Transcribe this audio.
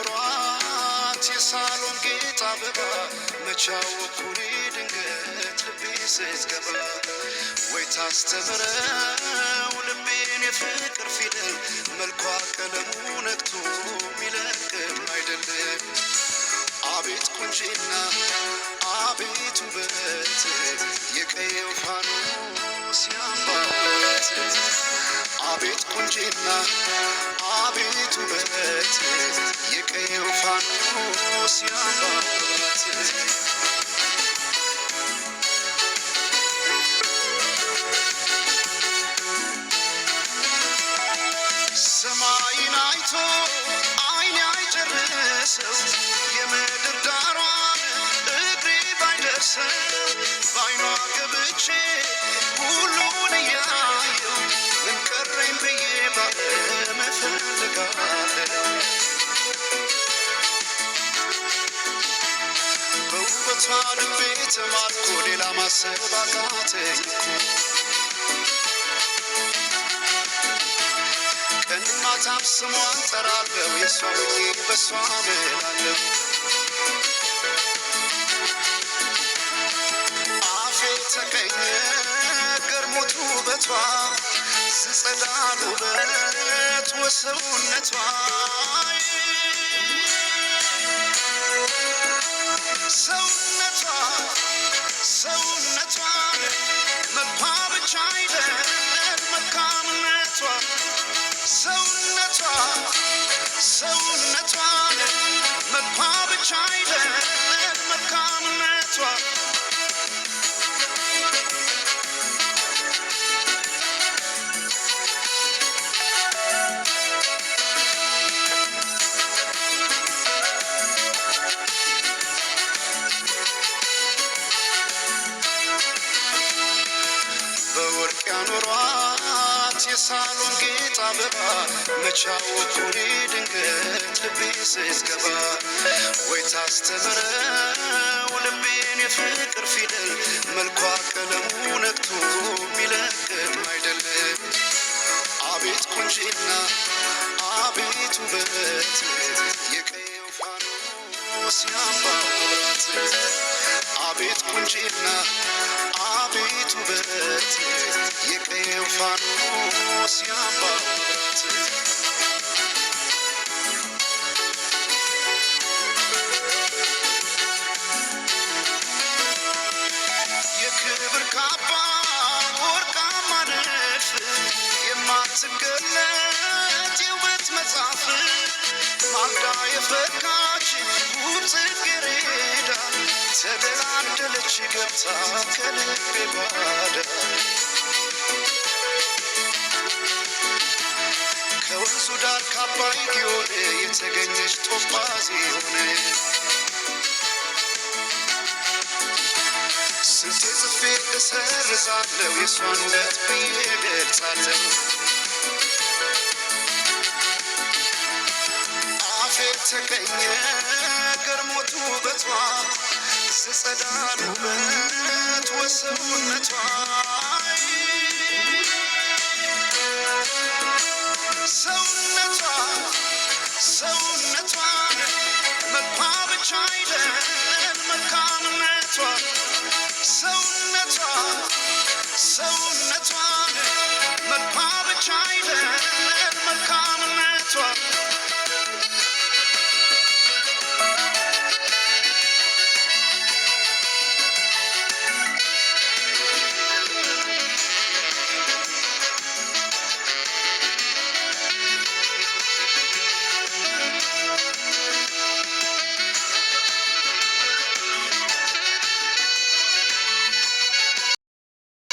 ያኖሯት የሳሎን ጌጥ አበባ መቻወኩኔ ድንገት ልቤ ስትገባ ወይ ታስተምረው ልቤን የፍቅር ፊደል መልኳ ቀለሙ ነግቶ ሚለቅም አይደለም አቤት ቁንጂና አቤት ውበት የቀየው ፋኖስ ያምራለት አቤት ቁንጂና አቤት ውበት የቀየው ፋኖስ ያምራለት ሰማይን አይቶ አይኔ አይጨርሰው የምድር ዳሯን እግሬ ባይደርሰው ባይኗ ገብቼ ሁሉን እያየው ምን ቀረኝ ብዬ ባለም እፈልጋለሁ በውበቷ ልቤ ተማርኮ ሌላ ማሰብ አቃተኝ ማታም ስሟን ጠራለሁ የሷን በሷ እምላለሁ አፌ ተቀኘ ገርሞት ውበቷ ስጸዳል ውበት ወሰውነቷ ሰውነቷ መልኳ ብቻ አይደል መልካምነቷ ሰውነቷ መልኳ ብቻ አይደል መልካምነቷ በወርቅ ያኖሯት የሳሎን ጌጥ አበባ መቻወኩኔ ድንገት ልቤ ስትገባ ወይ ታስተምረው ልቤን የፍቅር ፊደል መልኳ ቀለሙ ነግቶ ሚለቅም አይደለም አቤት ቁንጂና አቤት ውበት የቀየው ፋኖስ ያምራለት አቤት ቁንጂና አቤት ውበት የቀየው ፋኖስ ያምራለት የክብር ካባ ወርቃማ ንድፍ የማትገለጥ የውበት መጽሐፍ ማልዳ የፈካች ውብ ጽጌረዳ ተደላደለች ገብታ ከልቤ ጓዳ ከወንዙ ዳር ከአባይ ጊዮን የተገኘች ጦጳዝ ሆነ ስንቴ ጽፌ እሰርዛለሁ የሷን ውበት ብዬ ገልጻለሁ አፌ ተቀኘ ገርሞት ውበቷ ስጸዳል ውበት ወሰውነቷ ሰውነቷ